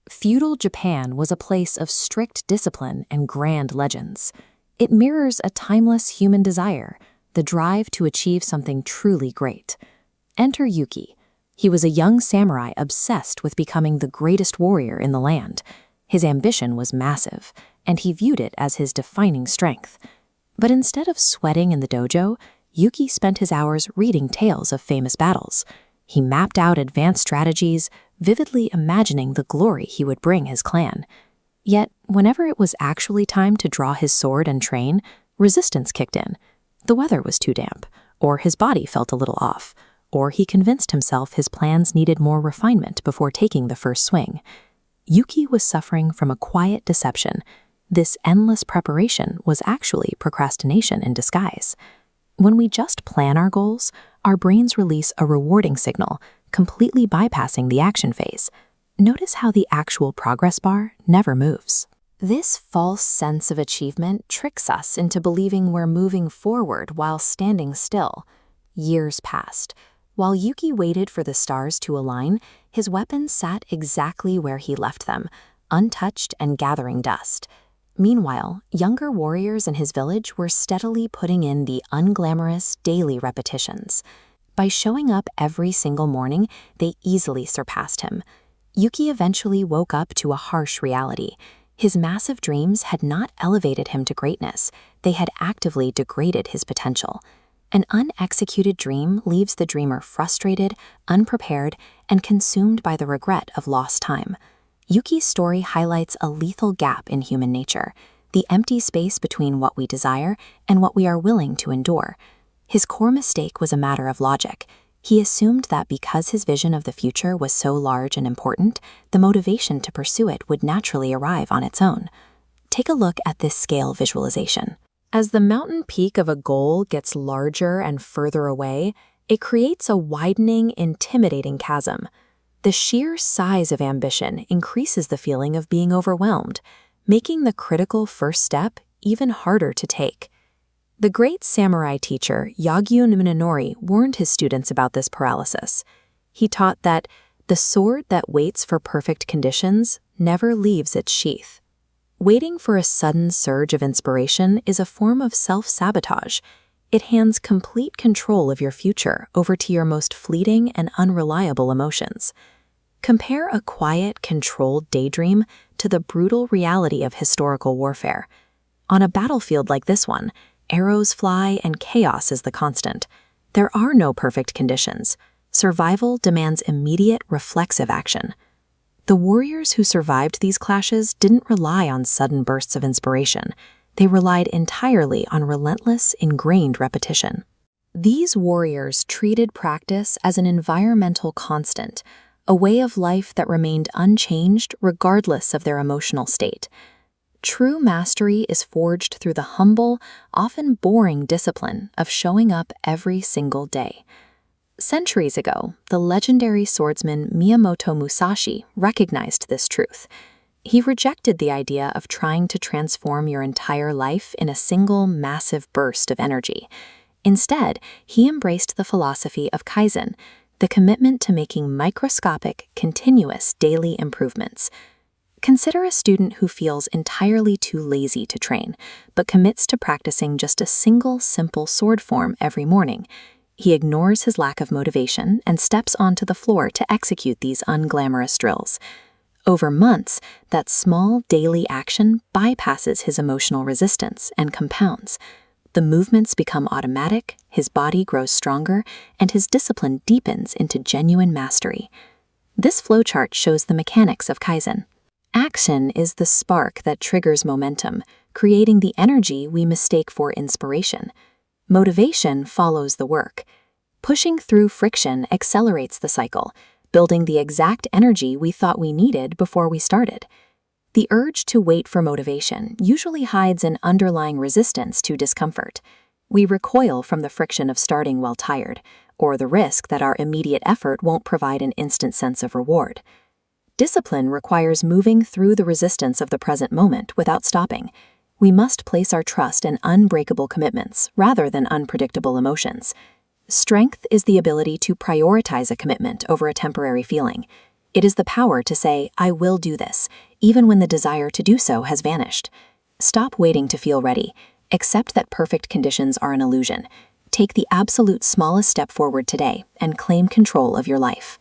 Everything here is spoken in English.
Feudal Japan was a place of strict discipline and grand legends. It mirrors a timeless human desire, the drive to achieve something truly great. Enter Yuki. He was a young samurai obsessed with becoming the greatest warrior in the land. His ambition was massive, and he viewed it as his defining strength. But instead of sweating in the dojo, Yuki spent his hours reading tales of famous battles. He mapped out advanced strategies, vividly imagining the glory he would bring his clan. Yet, whenever it was actually time to draw his sword and train, resistance kicked in. The weather was too damp, or his body felt a little off, or he convinced himself his plans needed more refinement before taking the first swing. Yuki was suffering from a quiet deception. This endless preparation was actually procrastination in disguise. When we just plan our goals, our brains release a rewarding signal, completely bypassing the action phase. Notice how the actual progress bar never moves. This false sense of achievement tricks us into believing we're moving forward while standing still. Years passed. While Yuki waited for the stars to align, his weapons sat exactly where he left them, untouched and gathering dust. Meanwhile, younger warriors in his village were steadily putting in the unglamorous daily repetitions. By showing up every single morning, they easily surpassed him. Yuki eventually woke up to a harsh reality. His massive dreams had not elevated him to greatness, they had actively degraded his potential. An unexecuted dream leaves the dreamer frustrated, unprepared, and consumed by the regret of lost time. Yuki's story highlights a lethal gap in human nature, the empty space between what we desire and what we are willing to endure. His core mistake was a matter of logic. He assumed that because his vision of the future was so large and important, the motivation to pursue it would naturally arrive on its own. Take a look at this scale visualization. As the mountain peak of a goal gets larger and further away, it creates a widening, intimidating chasm. The sheer size of ambition increases the feeling of being overwhelmed, making the critical first step even harder to take. The great samurai teacher Yagyu Munenori warned his students about this paralysis. He taught that the sword that waits for perfect conditions never leaves its sheath. Waiting for a sudden surge of inspiration is a form of self-sabotage. It hands complete control of your future over to your most fleeting and unreliable emotions. Compare a quiet, controlled daydream to the brutal reality of historical warfare. On a battlefield like this one, arrows fly and chaos is the constant. There are no perfect conditions. Survival demands immediate, reflexive action. The warriors who survived these clashes didn't rely on sudden bursts of inspiration. They relied entirely on relentless, ingrained repetition. These warriors treated practice as an environmental constant, a way of life that remained unchanged regardless of their emotional state. True mastery is forged through the humble, often boring discipline of showing up every single day. Centuries ago, the legendary swordsman Miyamoto Musashi recognized this truth. He rejected the idea of trying to transform your entire life in a single massive burst of energy. Instead, he embraced the philosophy of Kaizen, the commitment to making microscopic, continuous daily improvements. Consider a student who feels entirely too lazy to train, but commits to practicing just a single simple sword form every morning. He ignores his lack of motivation and steps onto the floor to execute these unglamorous drills. Over months, that small daily action bypasses his emotional resistance and compounds. The movements become automatic, his body grows stronger, and his discipline deepens into genuine mastery. This flowchart shows the mechanics of Kaizen. Action is the spark that triggers momentum, creating the energy we mistake for inspiration. Motivation follows the work. Pushing through friction accelerates the cycle, building the exact energy we thought we needed before we started. The urge to wait for motivation usually hides an underlying resistance to discomfort. We recoil from the friction of starting while tired, or the risk that our immediate effort won't provide an instant sense of reward. Discipline requires moving through the resistance of the present moment without stopping. We must place our trust in unbreakable commitments rather than unpredictable emotions. Strength is the ability to prioritize a commitment over a temporary feeling. It is the power to say, I will do this, even when the desire to do so has vanished. Stop waiting to feel ready. Accept that perfect conditions are an illusion. Take the absolute smallest step forward today and claim control of your life.